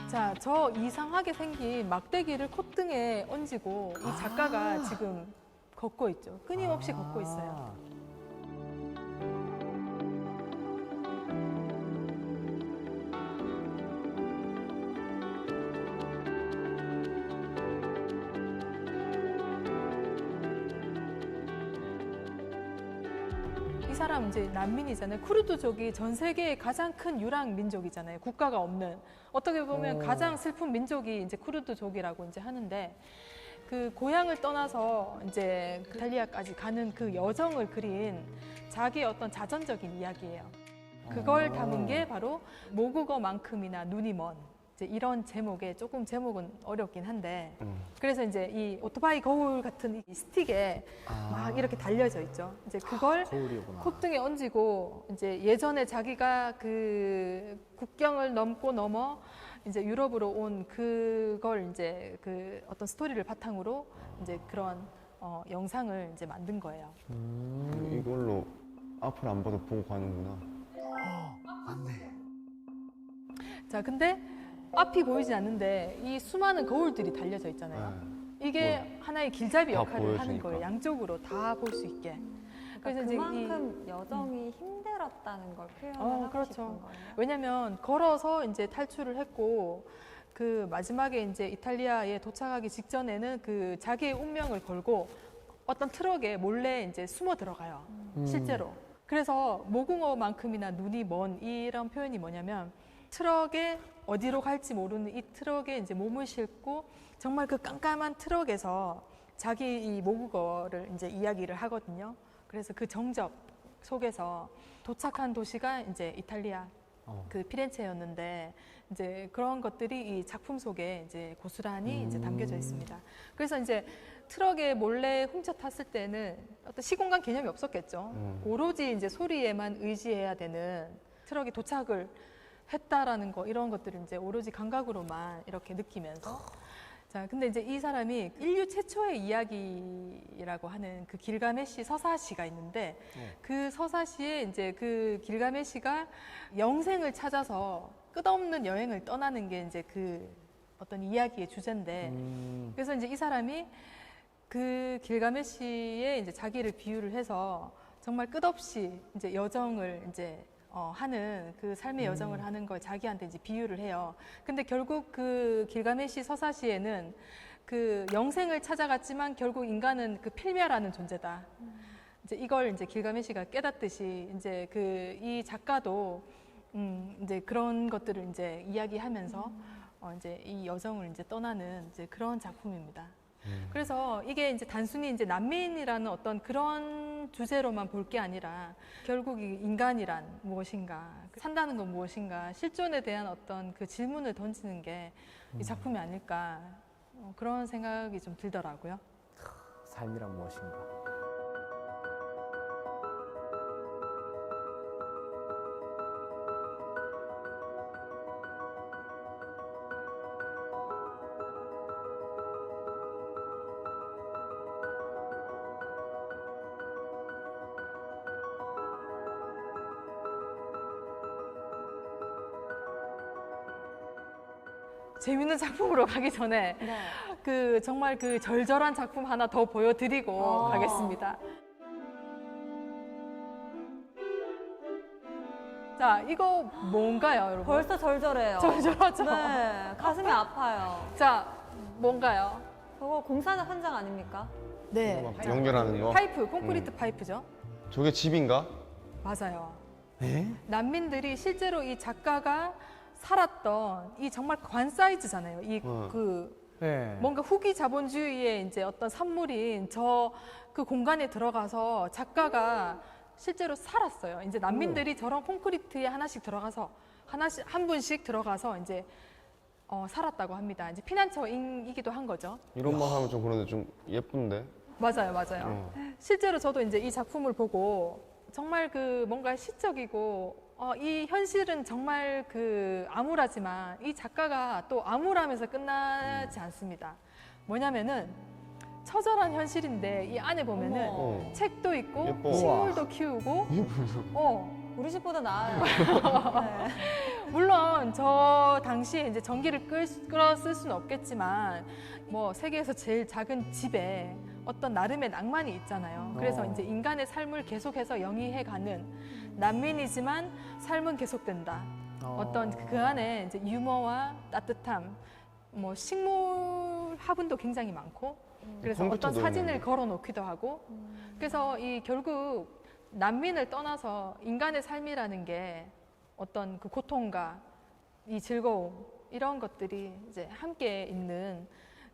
자, 저 이상하게 생긴 막대기를 콧등에 얹고 이 작가가 지금 걷고 있죠. 끊임없이 걷고 있어요. 이 사람 이제 난민이잖아요. 쿠르드족이 전 세계의 가장 큰 유랑 민족이잖아요. 국가가 없는. 어떻게 보면 가장 슬픈 민족이 이제 쿠르드족이라고 이제 하는데 그 고향을 떠나서 이제 이탈리아까지 가는 그 여정을 그린 자기의 어떤 자전적인 이야기예요. 그걸 담은 게 바로 모국어만큼이나 눈이 먼 이제 이런 제목에 조금 제목은 어렵긴 한데 그래서 이제 이 오토바이 거울 같은 이 스틱에 막 이렇게 달려져 있죠. 이제 그걸 거울이구나. 콧등에 얹이고 이제 예전에 자기가 그 국경을 넘어 이제 유럽으로 온 그걸 이제 그 어떤 스토리를 바탕으로 이제 그런 영상을 이제 만든 거예요. 이걸로 앞을 안 봐도 보고 가는구나. 자, 근데 앞이 보이지 않는데 이 수많은 거울들이 달려져 있잖아요. 이게 하나의 길잡이 다 역할을 하는 보여주니까. 거예요. 양쪽으로 다 볼 수 있게. 그러니까 이제 그만큼 여정이 힘들었다는 걸 표현하고 그렇죠. 싶은 거예요. 왜냐면 걸어서 이제 탈출을 했고 그 마지막에 이제 이탈리아에 도착하기 직전에는 그 자기의 운명을 걸고 어떤 트럭에 몰래 이제 숨어 들어가요. 실제로. 그래서 모국어만큼이나 눈이 먼 이런 표현이 뭐냐면 트럭에 어디로 갈지 모르는 이 트럭에 이제 몸을 싣고 정말 그 깜깜한 트럭에서 자기 이 모국어를 이제 이야기를 하거든요. 그래서 그 정적 속에서 도착한 도시가 이제 이탈리아 그 피렌체였는데 이제 그런 것들이 이 작품 속에 이제 고스란히 이제 담겨져 있습니다. 그래서 이제 트럭에 몰래 훔쳐 탔을 때는 어떤 시공간 개념이 없었겠죠. 오로지 이제 소리에만 의지해야 되는 트럭이 도착을 했다라는 거 이런 것들을 이제 오로지 감각으로만 이렇게 느끼면서 자, 근데 이제 이 사람이 인류 최초의 이야기라고 하는 그 길가메시 서사시가 있는데 그 서사시에 이제 그 길가메시가 영생을 찾아서 끝없는 여행을 떠나는 게 이제 그 어떤 이야기의 주제인데 그래서 이제 이 사람이 그 길가메시에 이제 자기를 비유를 해서 정말 끝없이 이제 여정을 이제 하는 그 삶의 여정을 하는 걸 자기한테 이제 비유를 해요. 근데 결국 그 길가메시 서사시에는 그 영생을 찾아갔지만 결국 인간은 그 필멸하는 존재다. 이제 이걸 이제 길가메시가 깨닫듯이 이제 그 이 작가도 이제 그런 것들을 이제 이야기하면서 이제 이 여정을 이제 떠나는 이제 그런 작품입니다. 그래서 이게 이제 단순히 이제 난민이라는 어떤 그런 주제로만 볼 게 아니라 결국 이 인간이란 무엇인가, 산다는 건 무엇인가, 실존에 대한 어떤 그 질문을 던지는 게 이 작품이 아닐까 그런 생각이 좀 들더라고요. 삶이란 무엇인가. 재밌는 작품으로 가기 전에 네. 그 정말 그 절절한 작품 하나 더 보여드리고 가겠습니다. 자, 이거 뭔가요, 여러분? 벌써 절절해요. 절절하죠? 네, 가슴이 아파요. 자, 뭔가요? 그거 공사 현장 아닙니까? 네. 막 연결하는 거. 파이프, 콘크리트 파이프죠? 저게 집인가? 맞아요. 에? 난민들이 실제로 이 작가가 살았던 이 정말 관 사이즈잖아요. 이 그 네. 뭔가 후기 자본주의의 이제 어떤 산물인 저 그 공간에 들어가서 작가가 실제로 살았어요. 이제 난민들이 저런 콘크리트에 하나씩 들어가서 한 분씩 들어가서 이제 살았다고 합니다. 이제 피난처이기도 한 거죠. 이런 말 하면 좀 그런데 좀 예쁜데? 맞아요, 맞아요. 실제로 저도 이제 이 작품을 보고 정말 그 뭔가 시적이고 이 현실은 정말 그 암울하지만 이 작가가 또 암울하면서 끝나지 않습니다. 뭐냐면은 처절한 현실인데 이 안에 보면은 어머. 책도 있고 예뻐. 식물도 키우고 우리 집보다 나아요. 네. 물론 저 당시에 이제 전기를 끌어 쓸 수는 없겠지만 뭐 세계에서 제일 작은 집에 어떤 나름의 낭만이 있잖아요. 그래서 이제 인간의 삶을 계속해서 영위해가는 난민이지만 삶은 계속된다. 어떤 그 안에 이제 유머와 따뜻함, 뭐 식물 화분도 굉장히 많고, 그래서 어떤 컴퓨터도 사진을 있는데. 걸어놓기도 하고, 그래서 이 결국 난민을 떠나서 인간의 삶이라는 게 어떤 그 고통과 이 즐거움 이런 것들이 이제 함께 있는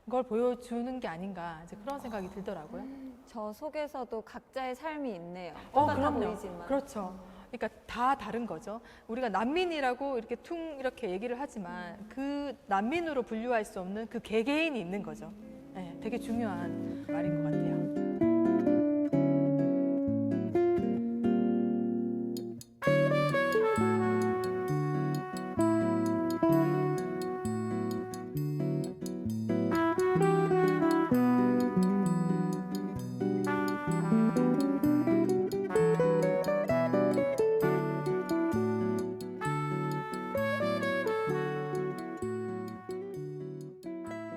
걸 보여주는 게 아닌가 이제 그런 생각이 들더라고요. 저 속에서도 각자의 삶이 있네요. 똑같아 보이지만. 그렇죠. 그러니까 다 다른 거죠. 우리가 난민이라고 이렇게 이렇게 얘기를 하지만 그 난민으로 분류할 수 없는 그 개개인이 있는 거죠. 네, 되게 중요한 말인 것 같아요.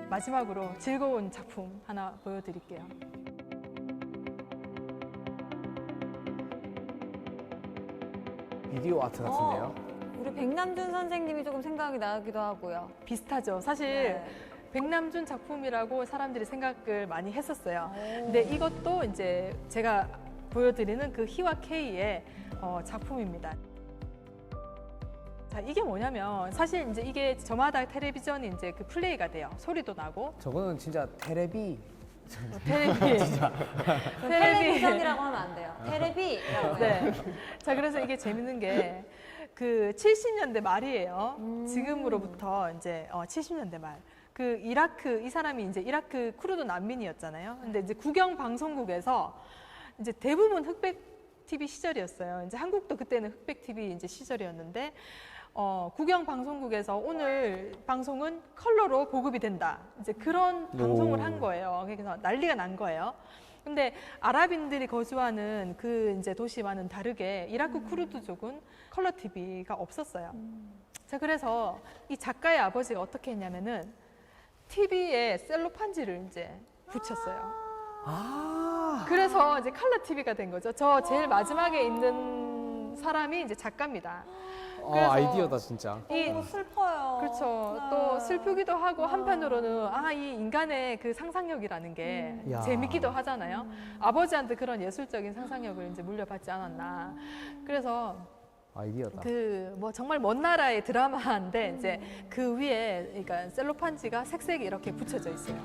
마지막으로 즐거운 작품 하나 보여드릴게요. 비디오 아트 같은데요? 우리 백남준 선생님이 조금 생각이 나기도 하고요. 비슷하죠. 사실 네. 백남준 작품이라고 사람들이 생각을 많이 했었어요. 근데 이것도 이제 제가 보여드리는 그 희와 K의 작품입니다. 자, 이게 뭐냐면 사실 이제 이게 저마다 텔레비전이 이제 그 플레이가 돼요. 소리도 나고 저거는 진짜 테레비. 텔레비전이라고 하면 안 돼요. 테레비라고 해요. 네. 자, 그래서 이게 재밌는 게 그 70년대 말이에요. 지금으로부터 이제 70년대 말. 그 이라크 이 사람이 이제 이라크 쿠르드 난민이었잖아요. 근데 이제 국영 방송국에서 이제 대부분 흑백 TV 시절이었어요. 이제 한국도 그때는 흑백 TV 이제 시절이었는데 국영 방송국에서 오늘 방송은 컬러로 보급이 된다. 이제 그런 방송을 한 거예요. 그래서 난리가 난 거예요. 근데 아랍인들이 거주하는 그 이제 도시와는 다르게 이라크 쿠르드족은 컬러 TV가 없었어요. 자, 그래서 이 작가의 아버지가 어떻게 했냐면은 TV에 셀로판지를 이제 붙였어요. 그래서 이제 컬러 TV가 된 거죠. 저 제일 마지막에 있는 사람이 이제 작가입니다. 그래서 아이디어다 진짜. 너무 슬퍼요. 그렇죠. 또 슬프기도 하고 한편으로는 이 인간의 그 상상력이라는 게 야. 재밌기도 하잖아요. 아버지한테 그런 예술적인 상상력을 이제 물려받지 않았나. 그래서 아이디어다. 그 뭐 정말 먼 나라의 드라마인데 이제 그 위에 그러니까 셀로판지가 색색이 이렇게 붙여져 있어요.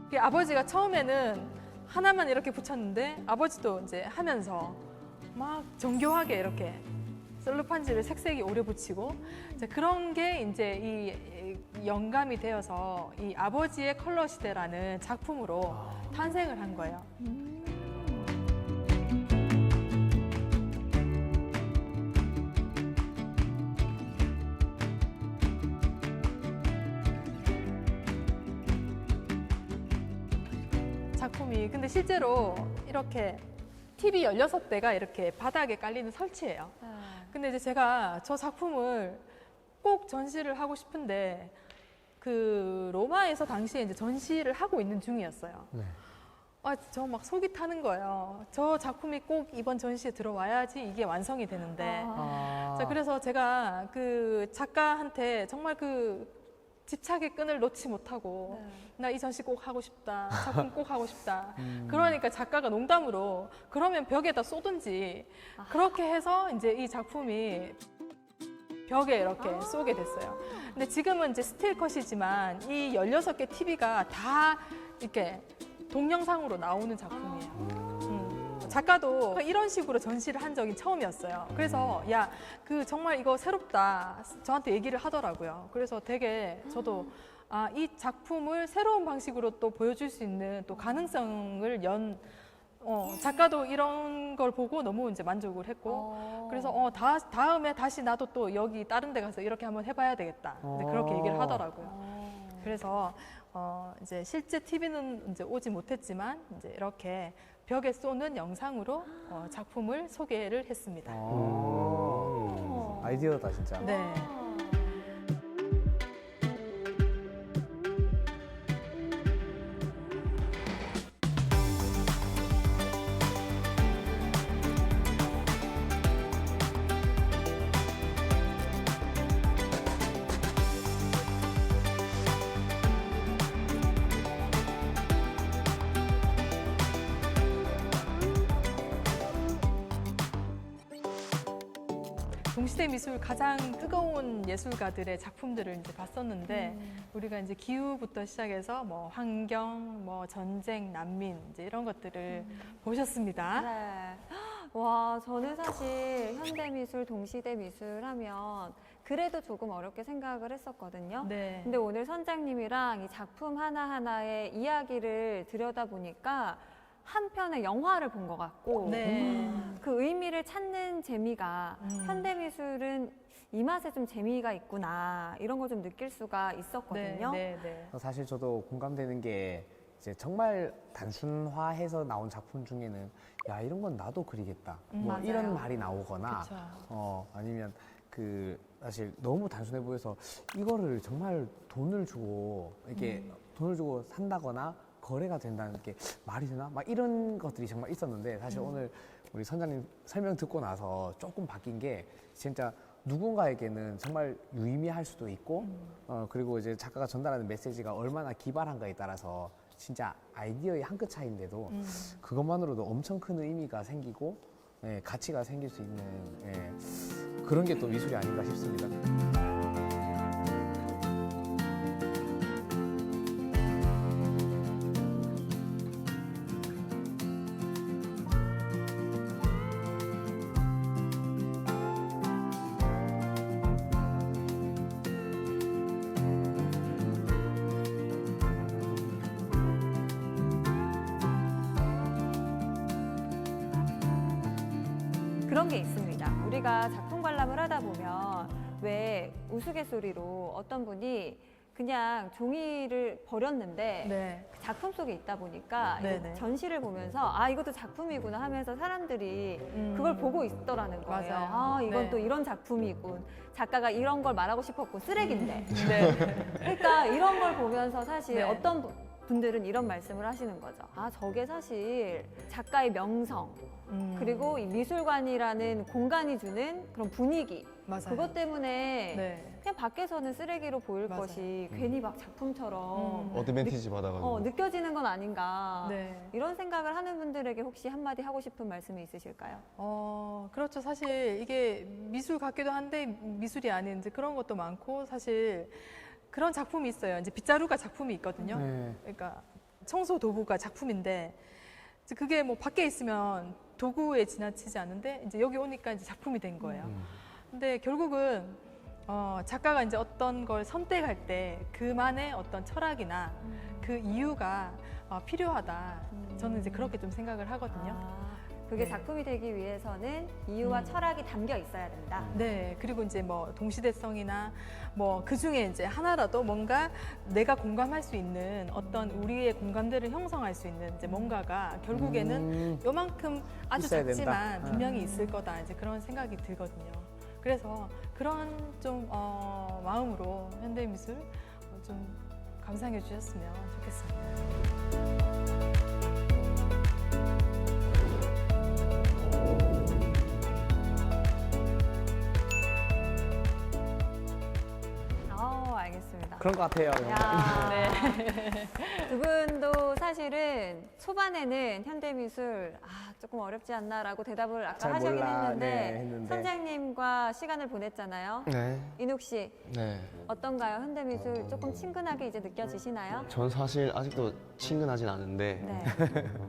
그 아버지가 처음에는 하나만 이렇게 붙였는데 아버지도 이제 하면서 막 정교하게 이렇게 셀로판지를 색색이 오려 붙이고 이제 그런 게 이제 이 영감이 되어서 이 아버지의 컬러 시대라는 작품으로 탄생을 한 거예요. 작품이 근데 실제로 이렇게 TV 16대가 이렇게 바닥에 깔리는 설치예요. 근데 이제 제가 저 작품을 꼭 전시를 하고 싶은데 그 로마에서 당시에 이제 전시를 하고 있는 중이었어요. 네. 저 막 속이 타는 거예요. 저 작품이 꼭 이번 전시에 들어와야지 이게 완성이 되는데. 자, 그래서 제가 그 작가한테 정말 그 집착의 끈을 놓지 못하고 나 이 전시 꼭 하고 싶다. 작품 꼭 하고 싶다. 그러니까 작가가 농담으로 그러면 벽에다 쏘든지 그렇게 해서 이제 이 작품이 벽에 이렇게 쏘게 됐어요. 근데 지금은 이제 스틸 컷이지만 이 16개 TV가 다 이렇게 동영상으로 나오는 작품이에요. 작가도 이런 식으로 전시를 한 적이 처음이었어요. 그래서 야, 그 정말 이거 새롭다. 저한테 얘기를 하더라고요. 그래서 되게 저도 이 작품을 새로운 방식으로 또 보여줄 수 있는 또 가능성을 작가도 이런 걸 보고 너무 이제 만족을 했고 그래서 다음에 다시 나도 또 여기 다른 데 가서 이렇게 한번 해봐야 되겠다. 근데 그렇게 얘기를 하더라고요. 그래서 이제 실제 TV는 이제 오지 못했지만 이제 이렇게 벽에 쏘는 영상으로 작품을 소개를 했습니다. 아이디어다 진짜. 네. 동시대 미술 가장 뜨거운 예술가들의 작품들을 이제 봤었는데 우리가 이제 기후부터 시작해서 뭐 환경, 뭐 전쟁, 난민 이제 이런 것들을 보셨습니다. 네. 와, 저는 사실 현대미술, 동시대미술 하면 그래도 조금 어렵게 생각을 했었거든요. 네. 근데 오늘 선장님이랑 이 작품 하나하나의 이야기를 들여다보니까 한 편의 영화를 본 것 같고 네. 그 의미를 찾는 재미가 현대미술은 이 맛에 좀 재미가 있구나 이런 걸 좀 느낄 수가 있었거든요. 네, 네. 사실 저도 공감되는 게 이제 정말 단순화해서 나온 작품 중에는 야 이런 건 나도 그리겠다 뭐 맞아요. 이런 말이 나오거나 그쵸. 아니면 그 사실 너무 단순해 보여서 이거를 정말 돈을 주고 이렇게 돈을 주고 산다거나 거래가 된다는 게 말이 되나 막 이런 것들이 정말 있었는데 사실 오늘 우리 선장님 설명 듣고 나서 조금 바뀐 게 진짜 누군가에게는 정말 유의미할 수도 있고 그리고 이제 작가가 전달하는 메시지가 얼마나 기발한가에 따라서 진짜 아이디어의 한 끗 차이인데도 그것만으로도 엄청 큰 의미가 생기고 예, 가치가 생길 수 있는 예, 그런 게 또 미술이 아닌가 싶습니다. 그런 게 있습니다. 우리가 작품 관람을 하다 보면 왜 우스갯소리로 어떤 분이 그냥 종이를 버렸는데 네. 그 작품 속에 있다 보니까 이제 네네. 전시를 보면서 아 이것도 작품이구나 하면서 사람들이 그걸 보고 있더라는 거예요. 맞아요. 아 이건 네. 또 이런 작품이군. 작가가 이런 걸 말하고 싶었고 쓰레기인데. 네. 그러니까 이런 걸 보면서 사실 네. 어떤 분들은 이런 말씀을 하시는 거죠. 아 저게 사실 작가의 명성 그리고 이 미술관이라는 공간이 주는 그런 분위기 맞아요. 그것 때문에 네. 그냥 밖에서는 쓰레기로 보일 맞아요. 것이 괜히 막 작품처럼 어드밴티지 받아가지고. 느껴지는 건 아닌가 네. 이런 생각을 하는 분들에게 혹시 한마디 하고 싶은 말씀이 있으실까요? 그렇죠. 사실 이게 미술 같기도 한데 미술이 아닌 이제 그런 것도 많고 사실 그런 작품이 있어요. 이제 빗자루가 작품이 있거든요. 네. 그러니까 청소 도구가 작품인데 이제 그게 뭐 밖에 있으면 도구에 지나치지 않는데 이제 여기 오니까 이제 작품이 된 거예요. 근데 결국은 작가가 이제 어떤 걸 선택할 때 그만의 어떤 철학이나 그 이유가 필요하다. 저는 이제 그렇게 좀 생각을 하거든요. 그게 네. 작품이 되기 위해서는 이유와 철학이 담겨 있어야 된다. 네, 그리고 이제 뭐 동시대성이나 뭐 그 중에 이제 하나라도 뭔가 내가 공감할 수 있는 어떤 우리의 공감대를 형성할 수 있는 이제 뭔가가 결국에는 요만큼 아주 있어야 된다. 작지만 분명히 있을 거다. 이제 그런 생각이 들거든요. 그래서 그런 좀 마음으로 현대미술 좀 감상해 주셨으면 좋겠습니다. 알겠습니다. 그런 것 같아요. 야, 네. 두 분도 사실은 초반에는 현대미술 조금 어렵지 않나라고 대답을 아까 잘 하시긴 몰라. 했는데, 네, 했는데. 선장님과 시간을 보냈잖아요. 네. 인욱 씨 네. 어떤가요? 현대미술 조금 친근하게 이제 느껴지시나요? 전 사실 아직도 친근하진 않은데 네.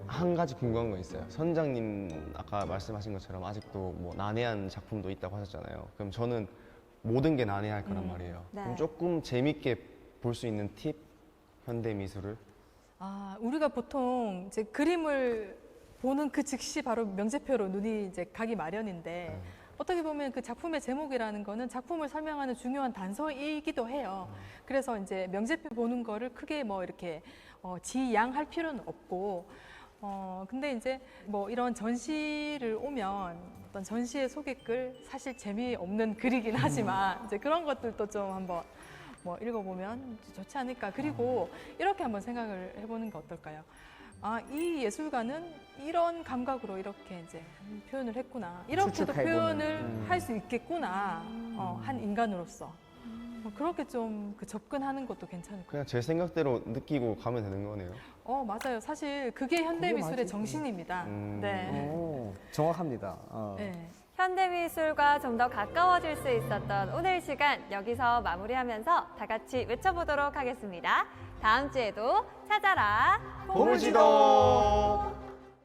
한 가지 궁금한 거 있어요. 선장님 아까 말씀하신 것처럼 아직도 뭐 난해한 작품도 있다고 하셨잖아요. 그럼 저는 모든 게 난해할 거란 말이에요. 네. 그럼 조금 재밌게 볼 수 있는 팁? 현대 미술을? 우리가 보통 이제 그림을 보는 그 즉시 바로 명제표로 눈이 이제 가기 마련인데 어떻게 보면 그 작품의 제목이라는 거는 작품을 설명하는 중요한 단서이기도 해요. 그래서 이제 명제표 보는 거를 크게 뭐 이렇게 지양할 필요는 없고 근데 이제 뭐 이런 전시를 오면 어떤 전시의 소개글 사실 재미없는 글이긴 하지만 이제 그런 것들도 좀 한번 뭐 읽어보면 좋지 않을까. 그리고 이렇게 한번 생각을 해보는 게 어떨까요? 이 예술가는 이런 감각으로 이렇게 이제 표현을 했구나. 이렇게도 추측해보는. 표현을 할 수 있겠구나. 한 인간으로서. 그렇게 좀 그 접근하는 것도 괜찮을 것 그냥 제 생각대로 느끼고 가면 되는 거네요. 같아요. 맞아요. 사실 그게 현대미술의 맞지. 정신입니다. 음. 네. 오, 정확합니다. 네. 현대미술과 좀 더 가까워질 수 있었던 오늘 시간 여기서 마무리하면서 다 같이 외쳐보도록 하겠습니다. 다음 주에도 찾아라 보물지도!